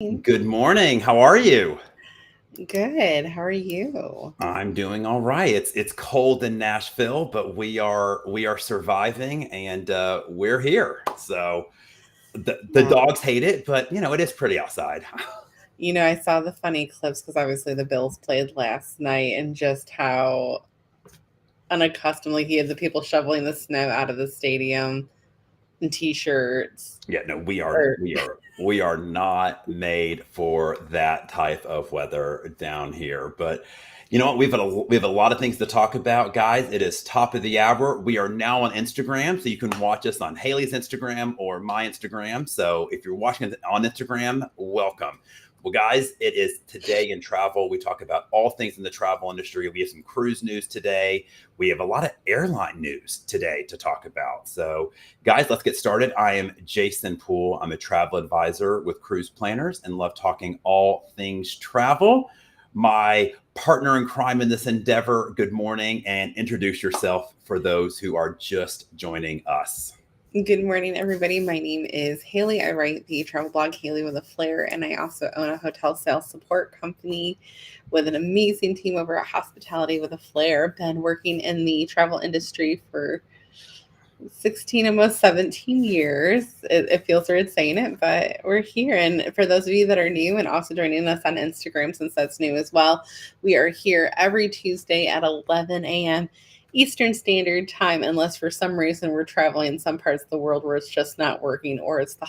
Good morning. How are you? Good. How are you? I'm doing all right. It's cold in Nashville, but we are surviving and we're here. So the Well, dogs hate it, but it is pretty outside. I saw the funny clips because obviously the Bills played last night and just how unaccustomedly he had the people shoveling the snow out of the stadium in t-shirts. Yeah, no, we are Or we are we are not made for that type of weather down here. But you know what? We have a lot of things to talk about, guys. It is top of the hour. We are now on Instagram, so you can watch us on Haley's Instagram or my Instagram. So if you're watching it on Instagram, welcome. Well, guys, it is Today in Travel. We talk about all things in the travel industry. We have some cruise news today. We have a lot of airline news today to talk about. So guys, let's get started. I am Jason Poole. I'm a travel advisor with Cruise Planners and love talking all things travel. My partner in crime in this endeavor, good morning, and introduce yourself for those who are just joining us. Good morning, everybody. My name is Haley. I write the travel blog Haley with a Flair, and I also own a hotel sales support company with an amazing team over at Hospitality with a Flair. Been working in the travel industry for 16, almost 17 years. It feels weird saying it, but we're here. And for those of you that are new and also joining us on Instagram, since that's new as well, we are here every Tuesday at 11 a.m. Eastern Standard Time, unless for some reason we're traveling in some parts of the world where it's just not working or it's the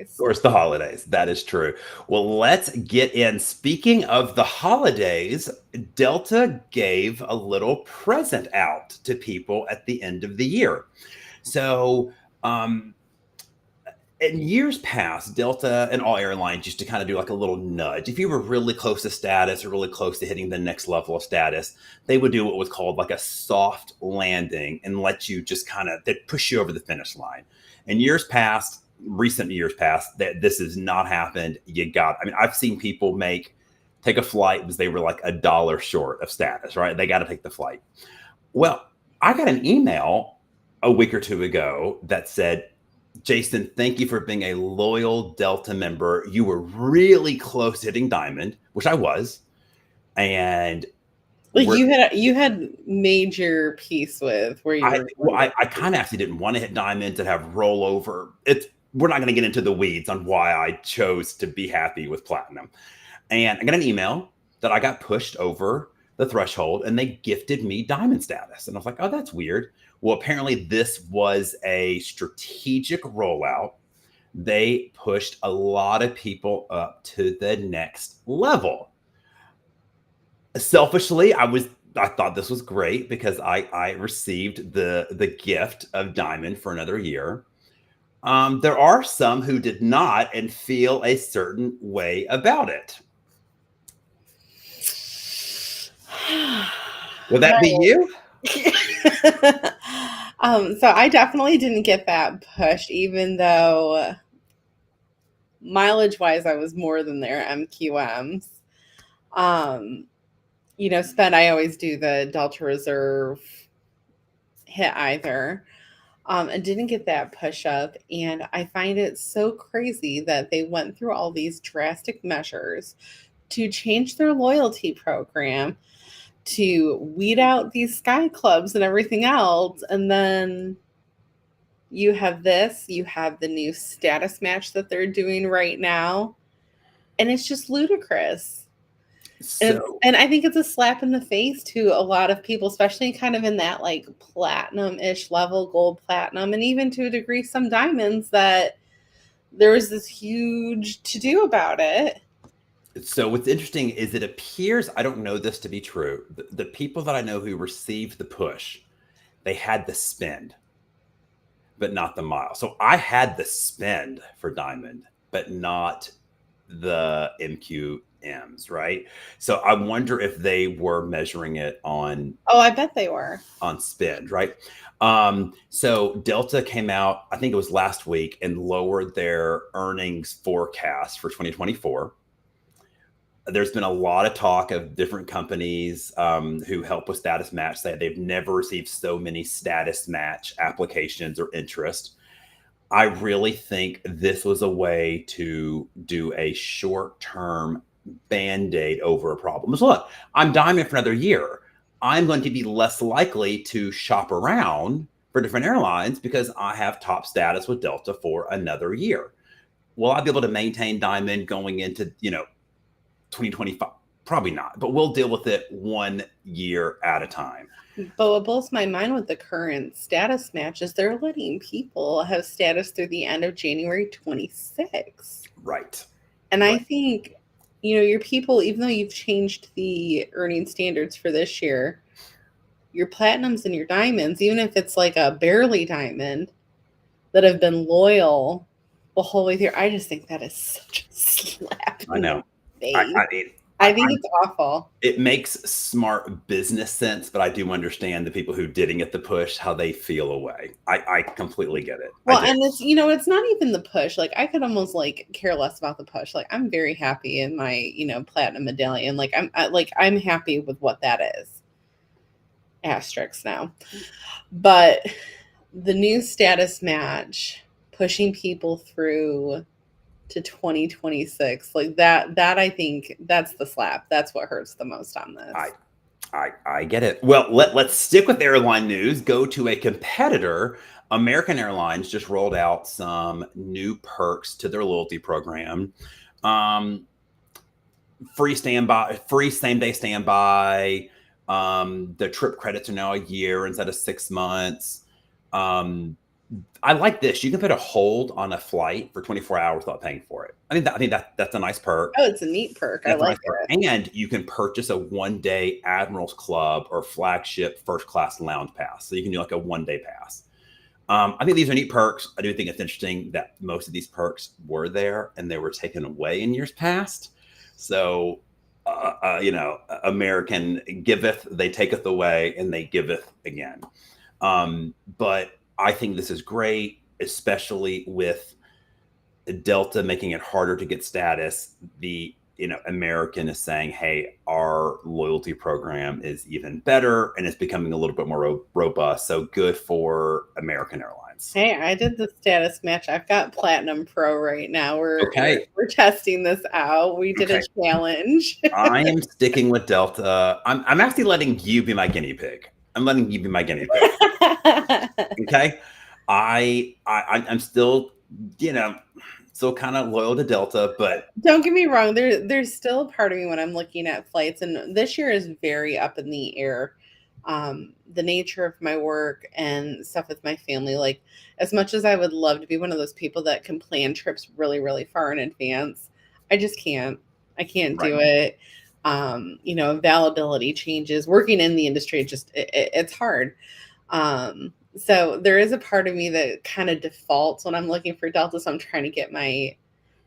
Of holidays. course, the holidays. That is true. Well, let's get in. Speaking of the holidays, Delta gave a little present out to people at the end of the year. So, um, in years past, Delta and all airlines used to kind of do like a little nudge. If you were really close to status or really close to hitting the next level of status, they would do what was called like a soft landing and let you just kind of, they'd push you over the finish line. In years past, recent years past, that this has not happened. I mean, I've seen people take a flight because they were like $1 short of status, right? They got to take the flight. Well, I got an email a week or two ago that said, Jason, thank you for being a loyal Delta member. You were really close to hitting Diamond, which I was. And Like we're you had made your peace with where you I were well, going to I be. kind of actually didn't want to hit Diamond and have rollover. We're not going to get into the weeds on why I chose to be happy with Platinum. And I got an email that I got pushed over the threshold and they gifted me Diamond status. And I was like, oh, that's weird. Well, apparently this was a strategic rollout. They pushed a lot of people up to the next level. Selfishly, I thought this was great because I received the gift of Diamond for another year. There are some who did not and feel a certain way about it. Would that be Well, you? so I definitely didn't get that push, even though mileage wise I was more than their MQMs. Um, spend I always do the Delta Reserve hit either. And didn't get that push up. And I find it so crazy that they went through all these drastic measures to change their loyalty program, to weed out these sky clubs and everything else. And then you have this, you have the new status match that they're doing right now. And it's just ludicrous. So And I think it's a slap in the face to a lot of people, especially kind of in that like platinum-ish level, gold platinum, and even to a degree some diamonds, that there was this huge to do about it. so what's interesting is it appears, I don't know this to be true. The people that I know who received the push, they had the spend, but not the mile. So I had the spend for Diamond, but not the MQMs, right? So I wonder if they were measuring it Oh, I bet they were. on spend, right? So Delta came out, I think it was last week, and lowered their earnings forecast for 2024. There's been a lot of talk of different companies who help with status match say they've never received so many status match applications or interest. I really think this was a way to do a short-term band-aid over a problem. So look, I'm Diamond for another year. I'm going to be less likely to shop around for different airlines because I have top status with Delta for another year. Will I be able to maintain Diamond going into, 2025? Probably not, but we'll deal with it 1 year at a time. But what blows my mind with the current status match is they're letting people have status through the end of January 26th. Right. And I Right. think, your people, even though you've changed the earning standards for this year, your platinums and your diamonds, even if it's like a barely diamond, that have been loyal the whole way through, I just think that is such a slap I in know. the I, face. I mean, I think it's awful. it makes smart business sense, but I do understand the people who didn't get the push, how they feel away. I completely get it. I Well, do. and it's not even the push. Like I could almost like care less about the push. Like I'm very happy in my, platinum medallion. Like I'm happy with what that is. Asterisks now. But the new status match pushing people through to 2026, like that I think that's the slap. That's what hurts the most on this. I get it. Well, let's stick with airline news. Go to a competitor. American Airlines just rolled out some new perks to their loyalty program. Free standby, free same day standby. The trip credits are now a year instead of 6 months. I like this. You can put a hold on a flight for 24 hours without paying for it. I think that's a nice perk. Oh, it's a neat perk. I That's a like nice perk. it. And you can purchase a 1-day Admirals Club or flagship first class lounge pass. So you can do like a 1-day pass. I think these are neat perks. I do think it's interesting that most of these perks were there and they were taken away in years past. So, American giveth, they taketh away, and they giveth again. But I think this is great, especially with Delta making it harder to get status. The American is saying, hey, our loyalty program is even better and it's becoming a little bit more robust. So good for American Airlines. Hey, I did the status match. I've got Platinum Pro right now. We're Okay. we're testing this out. We did a challenge. I am sticking with Delta. I'm actually letting you be my guinea pig. I'm letting you be my guinea pig. Okay. I'm still, still kind of loyal to Delta, but Don't get me wrong. There's still a part of me when I'm looking at flights, and this year is very up in the air. The nature of my work and stuff with my family. Like, as much as I would love to be one of those people that can plan trips really, really far in advance, I just can't. I can't do it. Availability changes. Working in the industry, it's hard. So there is a part of me that kind of defaults when I'm looking for Delta. So I'm trying to get my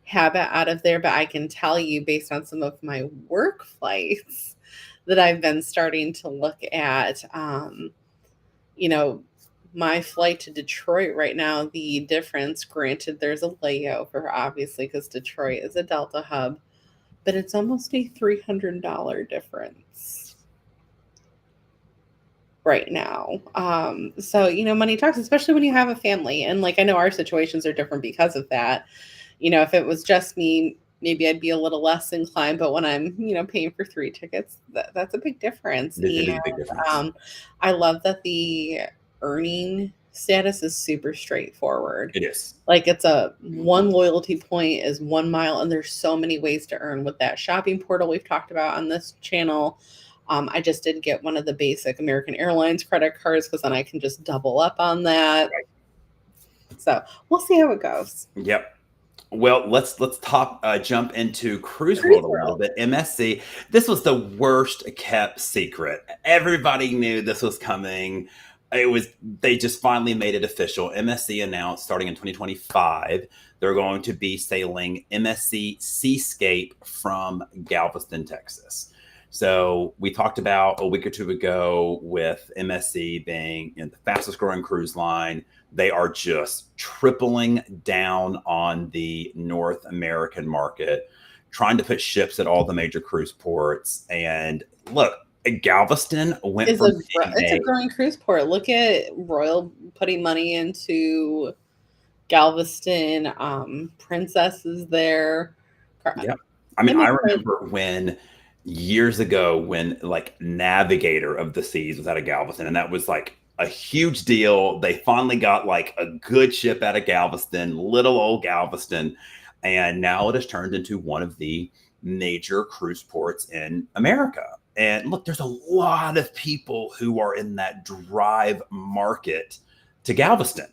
habit out of there. But I can tell you, based on some of my work flights, that I've been starting to look at, my flight to Detroit right now, the difference, granted, there's a layover, obviously, because Detroit is a Delta hub, but it's almost a $300 difference right now. So, money talks, especially when you have a family. And like, I know our situations are different because of that. If it was just me, maybe I'd be a little less inclined, but when I'm, paying for 3 tickets, that's a big difference. it is a big difference. I love that the earning status is super straightforward. It is. Like it's a one loyalty point is 1 mile, and there's so many ways to earn with that shopping portal we've talked about on this channel. I just did get one of the basic American Airlines credit cards because then I can just double up on that. Right. So we'll see how it goes. Yep. Well, let's jump into Cruise World a little bit. MSC, this was the worst kept secret. Everybody knew this was coming. They just finally made it official. MSC announced starting in 2025, they're going to be sailing MSC Seascape from Galveston, Texas. So we talked about a week or two ago with MSC being the fastest growing cruise line. They are just tripling down on the North American market, trying to put ships at all the major cruise ports. And look, Galveston went from it's a growing cruise port. Look at Royal putting money into Galveston, Princess is there. Yeah. I mean, I remember when years ago when like Navigator of the Seas was out of Galveston, and that was like a huge deal. They finally got like a good ship out of Galveston, little old Galveston, and now it has turned into one of the major cruise ports in America. And look, there's a lot of people who are in that drive market to Galveston,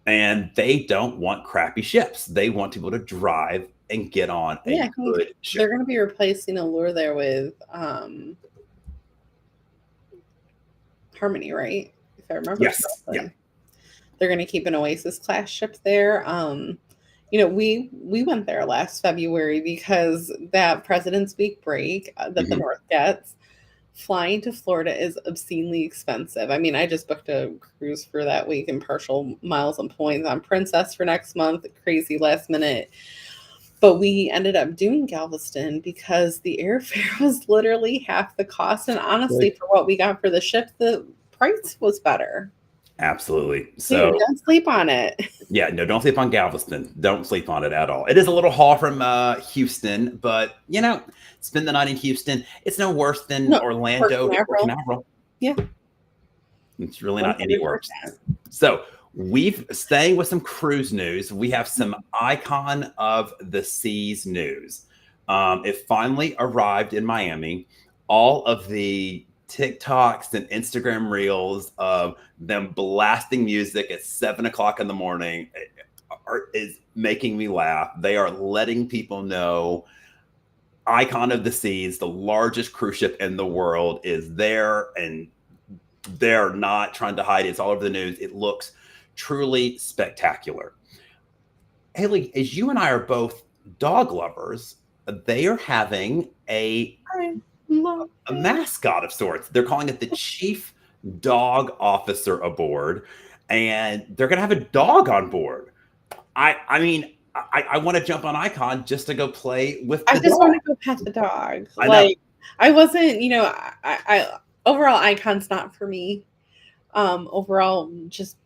and they don't want crappy ships. They want people to drive and get on a Yeah, I think good ship. they're going to be replacing Allure there with Harmony, right? If I remember Yes. correctly. Yeah. They're going to keep an Oasis class ship there. We went there last February because that President's Week break that the North gets, flying to Florida is obscenely expensive. I mean, I just booked a cruise for that week and partial miles and points on Princess for next month, crazy last minute. But we ended up doing Galveston because the airfare was literally half the cost. And honestly, for what we got for the ship, the price was better. Absolutely. So don't sleep on it. Yeah, no, don't sleep on Galveston. Don't sleep on it at all. It is a little haul from Houston, but spend the night in Houston. It's no worse than Orlando or Canaveral. Yeah. It's really not any worse. So we've staying with some cruise news. We have some Icon of the Seas news. It finally arrived in Miami. All of the TikToks and Instagram reels of them blasting music at 7:00 in the morning is making me laugh. They are letting people know Icon of the Seas, the largest cruise ship in the world, is there, and they're not trying to hide it. It's all over the news. It looks truly spectacular. Haley, as you and I are both dog lovers, they are having a mascot of sorts. They're calling it the Chief Dog Officer aboard, and they're going to have a dog on board. I mean, I want to jump on Icon just to go play with the dog. I just want to go pet the dog. I wasn't, I overall Icon's not for me. Overall, just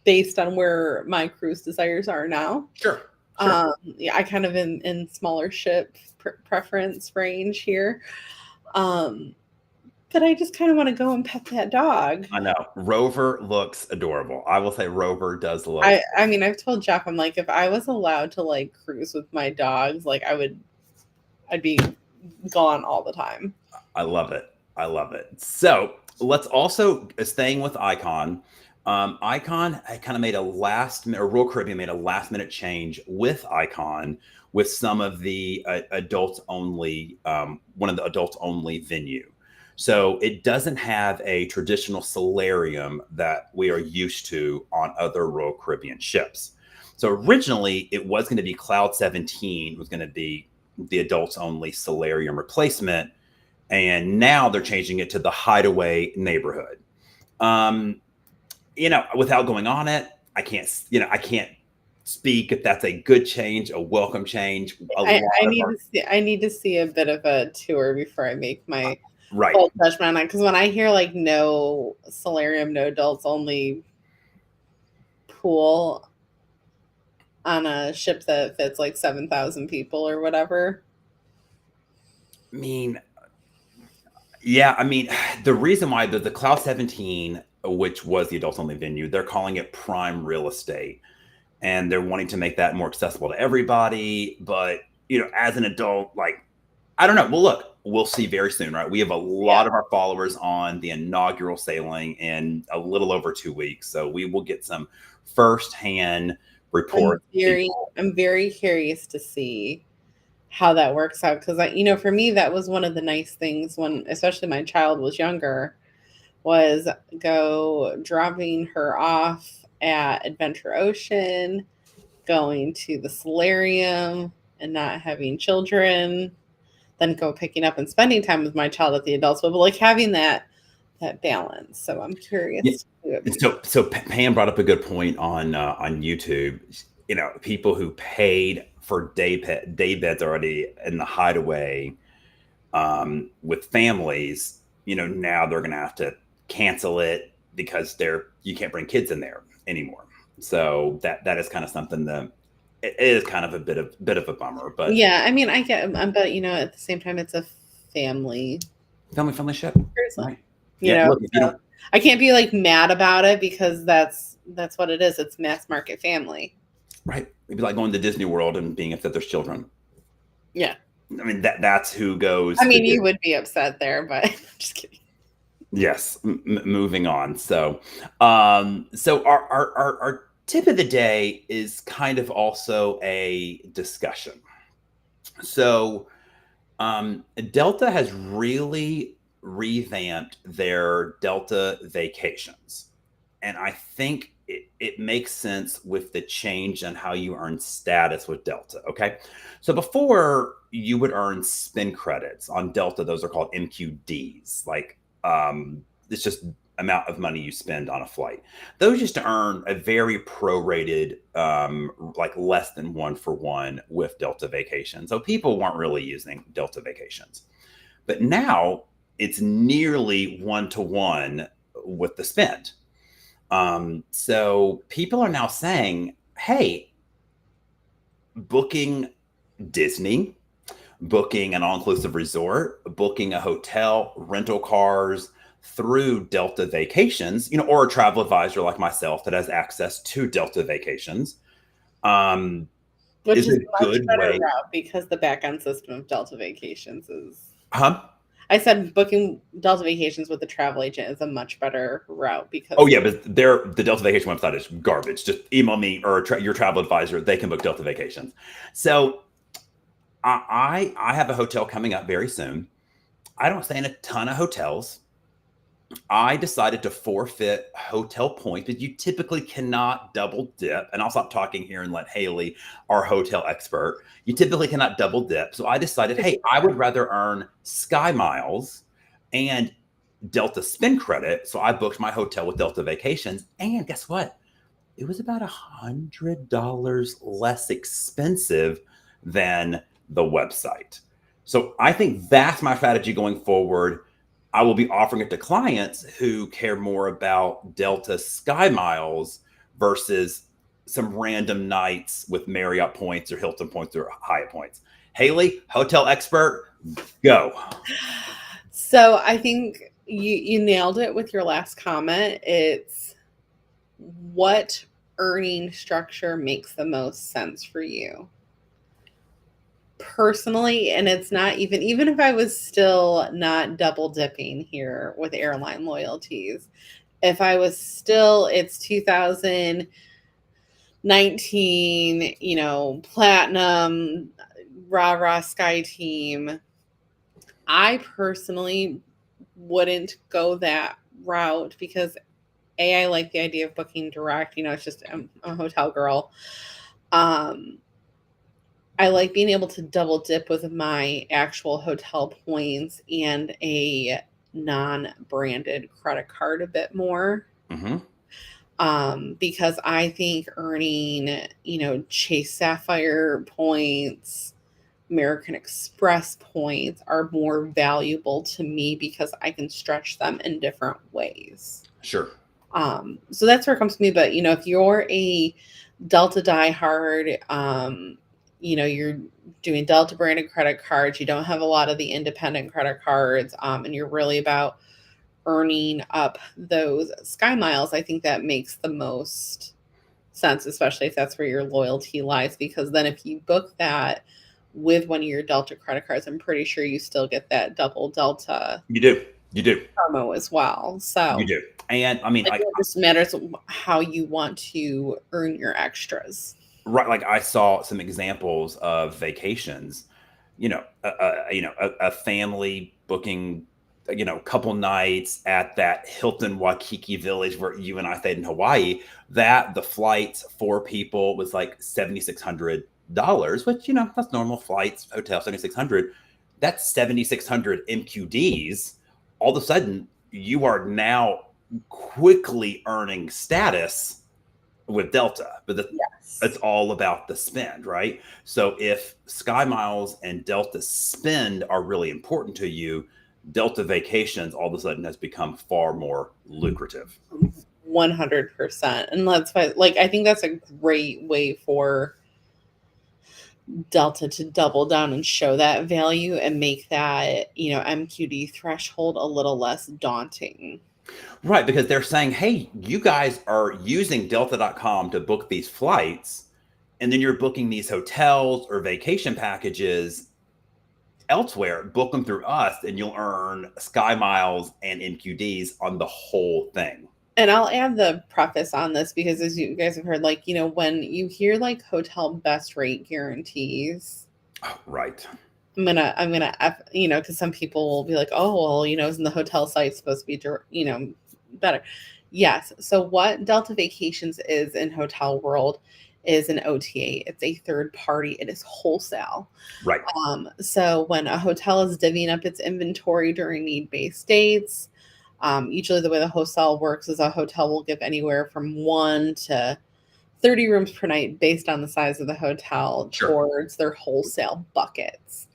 based on where my cruise desires are now. Sure. Yeah, I kind of in smaller ship preference range here. But I just kind of want to go and pet that dog. I know. Rover looks adorable. I will say Rover does look. I mean, I've told Jeff, I'm like, if I was allowed to like cruise with my dogs, like I'd be gone all the time. I love it. I love it. So let's also, staying with Icon. Icon kind of made Royal Caribbean made a last minute change with Icon with some of the adults only, one of the adults only venue. So it doesn't have a traditional solarium that we are used to on other Royal Caribbean ships. So originally it was going to be Cloud 17 was going to be the adults only solarium replacement. And now they're changing it to the Hideaway neighborhood. Without going on it, I can't speak if that's a good change, a welcome change. I need to see a bit of a tour before I make my full judgment on it. Because when I hear like no solarium, no adults only pool on a ship that fits like 7,000 people or whatever. I mean, yeah, the reason why the Cloud 17, which was the adults only venue, they're calling it prime real estate. And they're wanting to make that more accessible to everybody. But, as an adult, like, I don't know. Well, look, we'll see very soon, right? We have a lot of our followers on the inaugural sailing in a little over 2 weeks. So we will get some firsthand reports. I'm very curious to see how that works out. Because, for me, that was one of the nice things when, especially my child was younger, was dropping her off at Adventure Ocean, going to the solarium and not having children, then picking up and spending time with my child at the adults, but like having that balance. So I'm curious. Yeah. So Pam brought up a good point on YouTube. People who paid for day beds already in the Hideaway with families, now they're going to have to cancel it because you can't bring kids in there anymore. So that is kind of something that it is kind of a bit of a bummer, but Yeah, I mean, I get, but at the same time, it's a family family ship, person, right? Yeah, look, if you So don't, I can't be like mad about it because that's what it is. It's mass market family. right, it'd be like going to Disney World and being upset there's children. Yeah. I mean, that's who goes I to mean, you Disney. would be upset there, but I'm just kidding. Yes, moving on. So our tip of the day is kind of also a discussion. So Delta has really revamped their Delta vacations. And I think it makes sense with the change in how you earn status with Delta. Okay. So before you would earn spin credits on Delta, those are called MQDs. Like it's just amount of money you spend on a flight. Those used to earn a very prorated, like less than 1-for-1 with Delta Vacations. So people weren't really using Delta Vacations. But now it's nearly 1-to-1 with the spend. So people are now saying, hey, booking Disney, booking an all-inclusive resort, booking a hotel, rental cars through Delta Vacations, or a travel advisor like myself that has access to Delta Vacations, Which is is a a much good better way. route because the back end system of Delta Vacations is. Huh? I said booking Delta Vacations with a travel agent is a much better route because. Oh yeah, but the Delta Vacation website is garbage. Just email me or your travel advisor; they can book Delta Vacations. So I have a hotel coming up very soon. I don't stay in a ton of hotels. I decided to forfeit hotel points, but you typically cannot double dip. And I'll stop talking here and let Haley, our hotel expert, you typically cannot double dip. So I decided, hey, I would rather earn Sky Miles and Delta spin credit. So I booked my hotel with Delta Vacations. And guess what? It was about $100 less expensive than the website. So I think that's my strategy going forward. I will be offering it to clients who care more about Delta Sky Miles versus some random nights with Marriott points or Hilton points or Hyatt points. Haley, hotel expert, go. So I think you nailed it with your last comment. It's what earning structure makes the most sense for you personally, and it's not even if I was still not double dipping here with airline loyalties, if I was still, it's 2019, platinum, rah Sky Team, I personally wouldn't go that route because I like the idea of booking direct. It's just I'm a hotel girl. I like being able to double dip with my actual hotel points and a non-branded credit card a bit more. Mm-hmm. Because I think earning, Chase Sapphire points, American Express points are more valuable to me because I can stretch them in different ways. Sure. So that's where it comes to me. But if you're a Delta diehard, you're doing Delta branded credit cards, you don't have a lot of the independent credit cards, and you're really about earning up those Sky Miles, I think that makes the most sense, especially if that's where your loyalty lies. Because then if you book that with one of your Delta credit cards, I'm pretty sure you still get that double Delta You do. You do. promo as well. You So do. And I mean, it just matters how you want to earn your extras. right, like I saw some examples of vacations, a family booking, a couple nights at that Hilton Waikiki Village where you and I stayed in Hawaii, that the flights for people was like $7,600, which, that's normal flights, hotel, 7,600. That's 7,600 MQDs. All of a sudden, you are now quickly earning status with Delta, but Yes. it's all about the spend, right? So if Sky Miles and Delta spend are really important to you, Delta Vacations all of a sudden has become far more lucrative. 100%. And that's why, like, I think that's a great way for Delta to double down and show that value and make that, MQD threshold a little less daunting. Right, because they're saying, hey, you guys are using delta.com to book these flights, and then you're booking these hotels or vacation packages elsewhere. Book them through us, and you'll earn Sky Miles and MQDs on the whole thing. And I'll add the preface on this because, as you guys have heard, like, when you hear like hotel best rate guarantees, right. I'm gonna, because some people will be like, oh, well, isn't the hotel site supposed to be, better? Yes. So what Delta Vacations is in hotel world is an OTA. It's a third party. It is wholesale. Right. So when a hotel is divvying up its inventory during need-based dates, usually the way the hotel works is a hotel will give anywhere from 1 to 30 rooms per night based on the size of the hotel towards their wholesale buckets,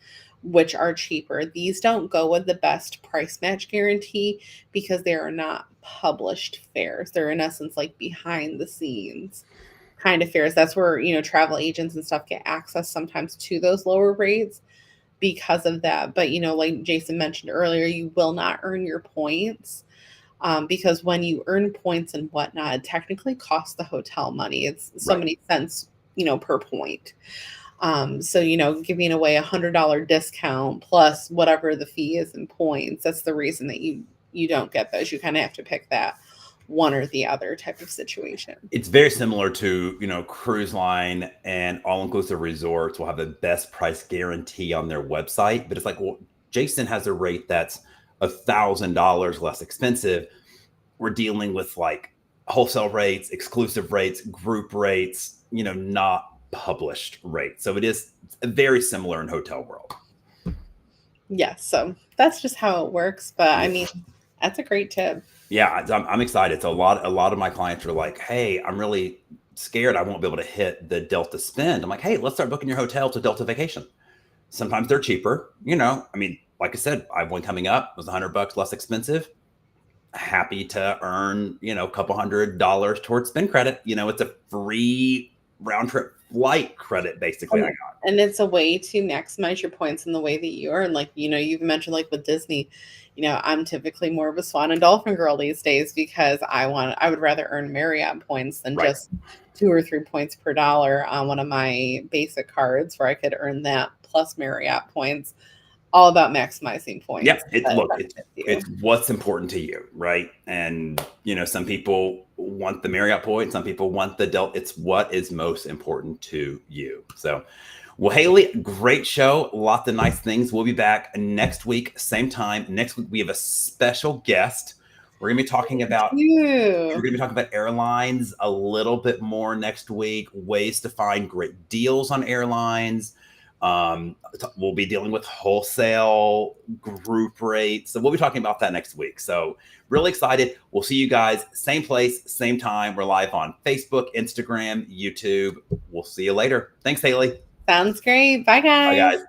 which are cheaper. These don't go with the best price match guarantee because they are not published fares. They're in essence like behind the scenes kind of fares. That's where, travel agents and stuff get access sometimes to those lower rates because of that. But, like Jason mentioned earlier, you will not earn your points because when you earn points and whatnot, it technically costs the hotel money. It's so many cents, per point. So, giving away $100 discount plus whatever the fee is in points, that's the reason that you don't get those. You kind of have to pick that one or the other type of situation. It's very similar to, cruise line and all-inclusive resorts will have the best price guarantee on their website. But it's like, well, Jason has a rate that's $1,000 less expensive. We're dealing with like wholesale rates, exclusive rates, group rates, not published rates. So it is very similar in hotel world. Yes. So that's just how it works. But I mean, that's a great tip. Yeah, I'm excited. So a lot of my clients are like, hey, I'm really scared I won't be able to hit the Delta spend. I'm like, hey, let's start booking your hotel to Delta Vacation. Sometimes they're cheaper, I mean, like I said, I have one coming up, it was $100 less expensive. Happy to earn, a couple $100 towards spend credit. It's a free round trip flight credit basically I got. And it's a way to maximize your points in the way that you earn. Like, you've mentioned like with Disney, I'm typically more of a Swan and Dolphin girl these days because I would rather earn Marriott points than just 2 or 3 points per dollar on one of my basic cards where I could earn that plus Marriott points. All about maximizing points. Yeah, it's what's important to you, right? And some people want the Marriott point, some people want the Delta. It's what is most important to you. So, well, Haley, great show. Lots of nice things. We'll be back next week, same time. Next week we have a special guest. We're gonna be talking about airlines a little bit more next week. Ways to find great deals on airlines. We'll be dealing with wholesale group rates. So we'll be talking about that next week. So really excited. We'll see you guys same place, same time. We're live on Facebook, Instagram, YouTube. We'll see you later. Thanks, Haley. Sounds great. Bye, guys. Bye, guys.